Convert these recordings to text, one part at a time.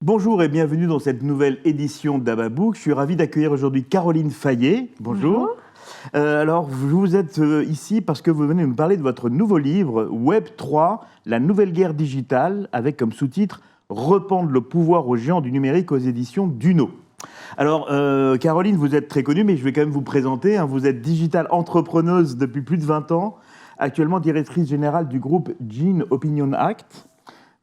Bonjour et bienvenue dans cette nouvelle édition d'Ababook. Je suis ravi d'accueillir aujourd'hui Caroline Fayet. Bonjour. Alors, vous êtes ici parce que vous venez nous parler de votre nouveau livre, Web 3, la nouvelle guerre digitale, avec comme sous-titre « Rependre le pouvoir aux géants du numérique » aux éditions Duno. Alors, Caroline, vous êtes très connue, mais je vais quand même vous présenter. Vous êtes digital entrepreneuse depuis plus de 20 ans, actuellement directrice générale du groupe Gene Opinion Act.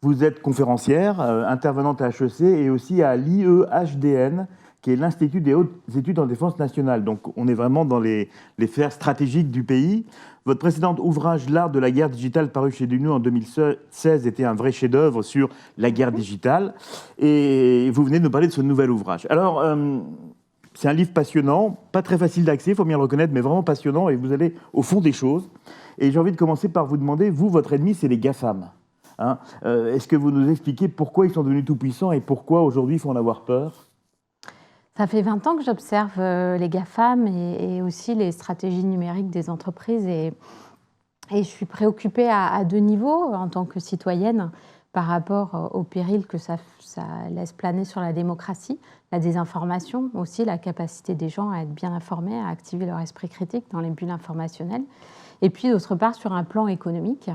Vous êtes conférencière, intervenante à HEC et aussi à l'IEHDN, qui est l'Institut des hautes études en défense nationale. Donc on est vraiment dans les sphères stratégiques du pays. Votre précédent ouvrage, L'art de la guerre digitale, paru chez Duno en 2016, était un vrai chef-d'œuvre sur la guerre digitale. Et vous venez de nous parler de ce nouvel ouvrage. Alors, c'est un livre passionnant, pas très facile d'accès, il faut bien le reconnaître, mais vraiment passionnant, et vous allez au fond des choses. Et j'ai envie de commencer par vous demander, vous, votre ennemi, c'est les GAFAM. Est-ce que vous nous expliquez pourquoi ils sont devenus tout-puissants et pourquoi aujourd'hui il faut en avoir peur ? Ça fait 20 ans que j'observe les GAFAM et aussi les stratégies numériques des entreprises et je suis préoccupée à deux niveaux en tant que citoyenne par rapport au péril que ça laisse planer sur la démocratie, la désinformation, aussi la capacité des gens à être bien informés, à activer leur esprit critique dans les bulles informationnelles. Et puis d'autre part sur un plan économique,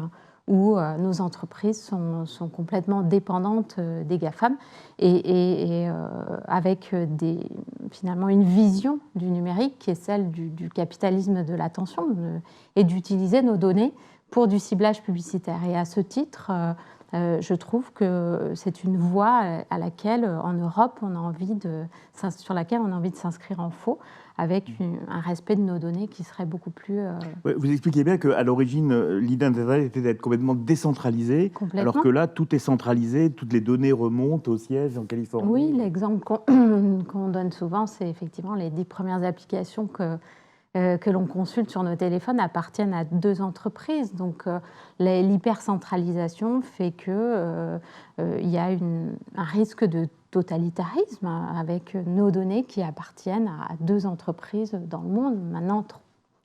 où nos entreprises sont complètement dépendantes des GAFAM et avec finalement une vision du numérique qui est celle du capitalisme de l'attention et d'utiliser nos données pour du ciblage publicitaire. Et à ce titre, je trouve que c'est une voie à laquelle, en Europe, sur laquelle on a envie de s'inscrire en faux, avec un respect de nos données qui serait beaucoup plus... Ouais, vous expliquez bien qu'à l'origine, l'idée d'Internet était d'être complètement décentralisée, alors que là, tout est centralisé, toutes les données remontent au siège en Californie. Oui, l'exemple qu'on donne souvent, c'est effectivement les 10 premières applications que l'on consulte sur nos téléphones appartiennent à 2 entreprises. Donc l'hypercentralisation fait qu'il y a un risque de totalitarisme avec nos données qui appartiennent à 2 entreprises dans le monde. Maintenant,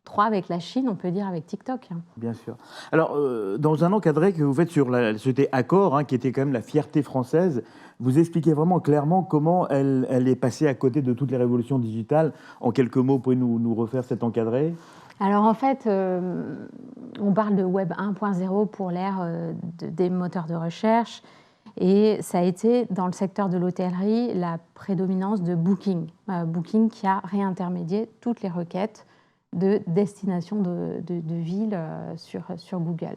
3 avec la Chine, on peut dire avec TikTok. Bien sûr. Alors, dans un encadré que vous faites sur la société Accor, qui était quand même la fierté française, vous expliquez vraiment clairement comment elle est passée à côté de toutes les révolutions digitales. En quelques mots, pouvez nous refaire cet encadré ? Alors en fait, on parle de Web 1.0 pour l'ère des moteurs de recherche. Et ça a été, dans le secteur de l'hôtellerie, la prédominance de Booking. Booking qui a réintermédié toutes les requêtes de destination de villes sur Google.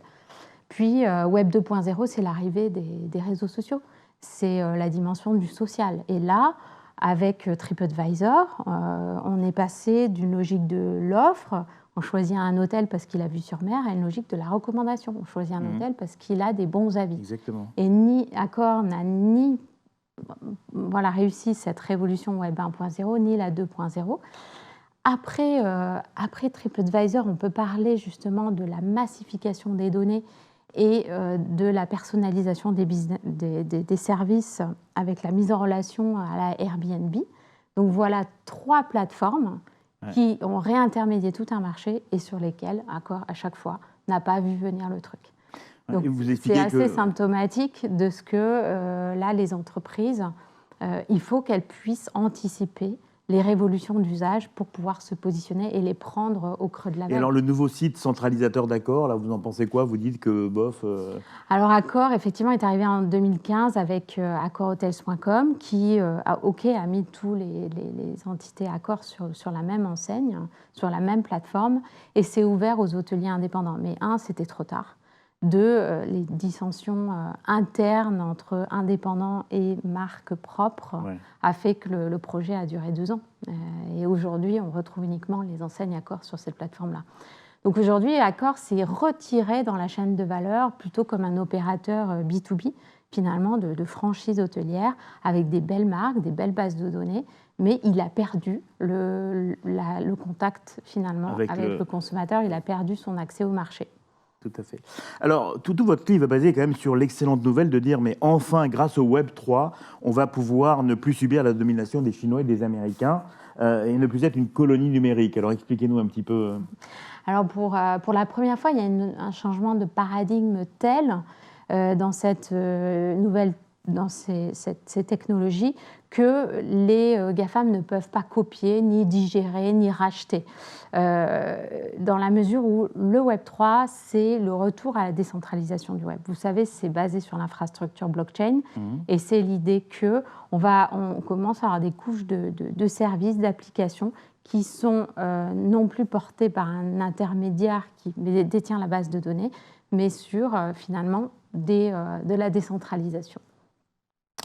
Puis Web 2.0, c'est l'arrivée des réseaux sociaux. C'est la dimension du social. Et là, avec TripAdvisor, on est passé d'une logique de l'offre. On choisit un hôtel parce qu'il a vue sur mer à une logique de la recommandation. On choisit un hôtel parce qu'il a des bons avis. Exactement. Et Accor n'a ni réussi cette révolution Web 1.0 ni la 2.0. Après TripAdvisor, on peut parler justement de la massification des données et de la personnalisation des services avec la mise en relation à la Airbnb. Donc voilà 3 plateformes qui ont réintermédié tout un marché et sur lesquelles Accor, à chaque fois, n'a pas vu venir le truc. Donc c'est assez symptomatique de ce que là, les entreprises, il faut qu'elles puissent anticiper les révolutions d'usage pour pouvoir se positionner et les prendre au creux de la vague. Et alors le nouveau site centralisateur d'Accor, là, vous en pensez quoi ? Vous dites que bof... Alors Accor, effectivement, est arrivé en 2015 avec accorhotels.com qui a mis tous les entités Accor sur la même enseigne, sur la même plateforme, et c'est ouvert aux hôteliers indépendants. Mais c'était trop tard. 2, les dissensions internes entre indépendants et marques propres a fait que le projet a duré 2 ans. Et aujourd'hui, on retrouve uniquement les enseignes Accor sur cette plateforme-là. Donc aujourd'hui, Accor s'est retiré dans la chaîne de valeur plutôt comme un opérateur B2B, finalement, de franchise hôtelière, avec des belles marques, des belles bases de données, mais il a perdu le contact finalement avec le consommateur, il a perdu son accès au marché. Tout à fait. Alors, tout votre livre est basé quand même sur l'excellente nouvelle de dire, mais enfin, grâce au Web 3, on va pouvoir ne plus subir la domination des Chinois et des Américains et ne plus être une colonie numérique. Alors, expliquez-nous un petit peu. Alors, pour la première fois, il y a un changement de paradigme tel dans cette nouvelle dans ces technologies que les GAFAM ne peuvent pas copier, ni digérer, ni racheter. Dans la mesure où le Web3, c'est le retour à la décentralisation du Web. Vous savez, c'est basé sur l'infrastructure blockchain, et c'est l'idée qu'on commence à avoir des couches de services, d'applications qui sont non plus portées par un intermédiaire qui détient la base de données, mais sur finalement de la décentralisation.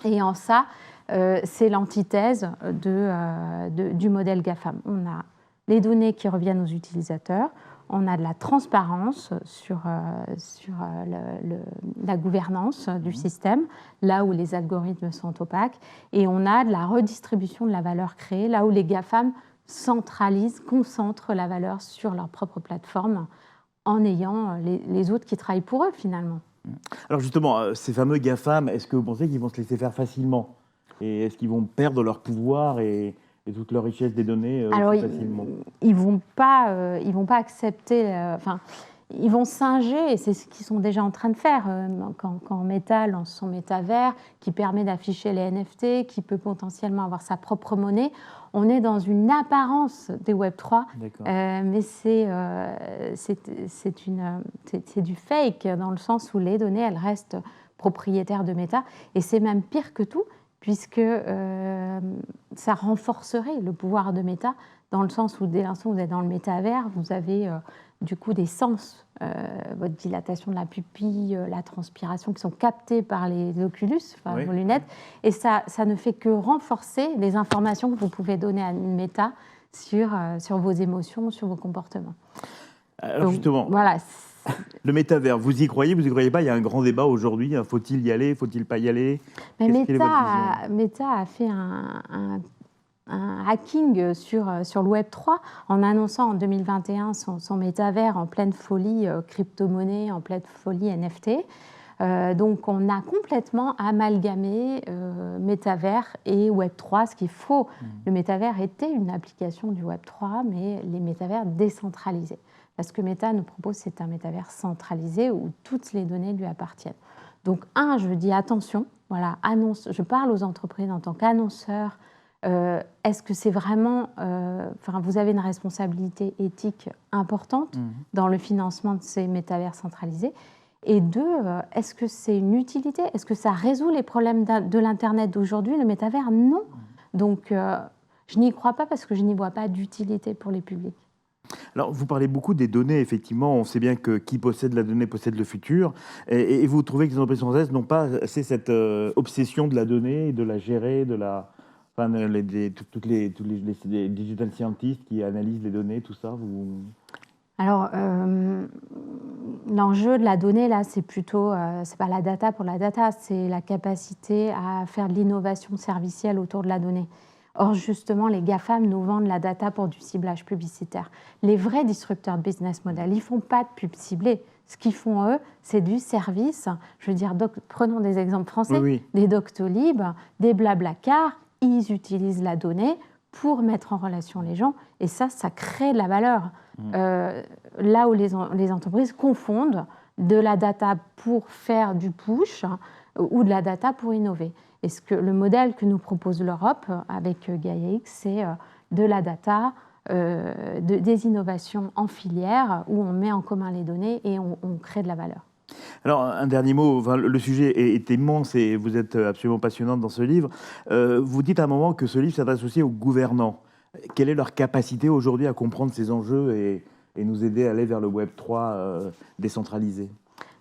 Et en ça, c'est l'antithèse du modèle GAFAM. On a les données qui reviennent aux utilisateurs, on a de la transparence sur la gouvernance du système, là où les algorithmes sont opaques, et on a de la redistribution de la valeur créée, là où les GAFAM centralisent, concentrent la valeur sur leur propre plateforme en ayant les autres qui travaillent pour eux finalement. Alors justement, ces fameux GAFAM, est-ce que vous pensez qu'ils vont se laisser faire facilement? Et est-ce qu'ils vont perdre leur pouvoir et toute leur richesse des données facilement? Ils vont pas accepter. Ils vont singer, et c'est ce qu'ils sont déjà en train de faire. Quand Meta lance son métavers, qui permet d'afficher les NFT, qui peut potentiellement avoir sa propre monnaie, on est dans une apparence des Web3, mais c'est du fake, dans le sens où les données, elles restent propriétaires de Meta. Et c'est même pire que tout, puisque ça renforcerait le pouvoir de Meta, dans le sens où dès l'instant où vous êtes dans le métavers, vous avez du coup des sens, votre dilatation de la pupille, la transpiration, qui sont captés par les Oculus, vos lunettes, et ça ne fait que renforcer les informations que vous pouvez donner à une Meta sur vos émotions, sur vos comportements. Alors donc, justement, voilà. Le métavers, vous y croyez pas? Il y a un grand débat aujourd'hui. Faut-il y aller? Faut-il pas y aller? Mais Meta a fait un hacking sur le Web3 en annonçant en 2021 son métavers en pleine folie crypto-monnaie, en pleine folie NFT. Donc on a complètement amalgamé métavers et Web3, ce qu'il faut. Le métavers était une application du Web3, mais les métavers décentralisés. Parce que Meta nous propose, c'est un métavers centralisé où toutes les données lui appartiennent. Donc je dis attention, voilà, je parle aux entreprises en tant qu'annonceur. Est-ce que c'est vraiment... vous avez une responsabilité éthique importante dans le financement de ces métavers centralisés. Et deux, est-ce que c'est une utilité? Est-ce que ça résout les problèmes de l'Internet d'aujourd'hui? Le métavers, non. Donc, je n'y crois pas parce que je n'y vois pas d'utilité pour les publics. Alors, vous parlez beaucoup des données, effectivement. On sait bien que qui possède la donnée possède le futur. Et vous trouvez que les entreprises françaises n'ont pas assez cette obsession de la donnée, de la gérer, tous les digital scientists qui analysent les données, tout ça Alors, l'enjeu de la donnée, là, c'est plutôt, c'est pas la data pour la data, c'est la capacité à faire de l'innovation servicielle autour de la donnée. Or, justement, les GAFAM nous vendent la data pour du ciblage publicitaire. Les vrais disrupteurs de business model, ils font pas de pub ciblée. Ce qu'ils font, eux, c'est du service. Je veux dire, prenons des exemples français, des Doctolib, des Blablacar, ils utilisent la donnée pour mettre en relation les gens, et ça crée de la valeur. Là où les entreprises confondent de la data pour faire du push ou de la data pour innover. Et le modèle que nous propose l'Europe avec GaiaX, c'est de la data, des innovations en filière où on met en commun les données et on crée de la valeur. Alors, un dernier mot, le sujet est immense et vous êtes absolument passionnante dans ce livre. Vous dites à un moment que ce livre s'adresse aussi aux gouvernants. Quelle est leur capacité aujourd'hui à comprendre ces enjeux et nous aider à aller vers le Web3 décentralisé?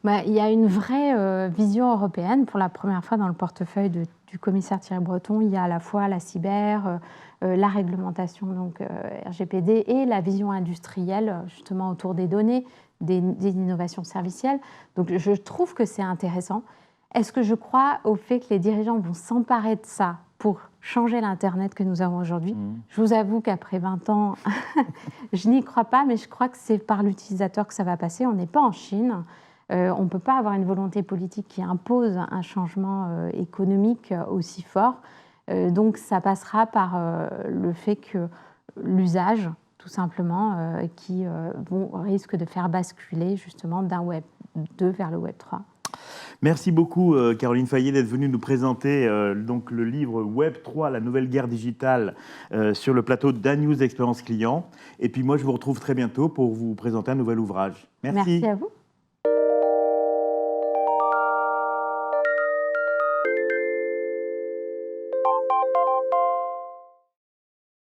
Il y a une vraie vision européenne. Pour la première fois dans le portefeuille du commissaire Thierry Breton, il y a à la fois la cyber, la réglementation, donc RGPD, et la vision industrielle, justement autour des données, des innovations servicielles. Donc je trouve que c'est intéressant. Est-ce que je crois au fait que les dirigeants vont s'emparer de ça pour changer l'Internet que nous avons aujourd'hui? Je vous avoue qu'après 20 ans, je n'y crois pas, mais je crois que c'est par l'utilisateur que ça va passer. On n'est pas en Chine. On ne peut pas avoir une volonté politique qui impose un changement économique aussi fort. Donc ça passera par le fait que l'usage, tout simplement, qui risque de faire basculer justement d'un Web 2 vers le Web 3. Merci beaucoup, Caroline Fayet, d'être venue nous présenter donc le livre Web3, la nouvelle guerre digitale, sur le plateau d'Anews Expérience Client. Et puis moi, je vous retrouve très bientôt pour vous présenter un nouvel ouvrage. Merci. Merci à vous.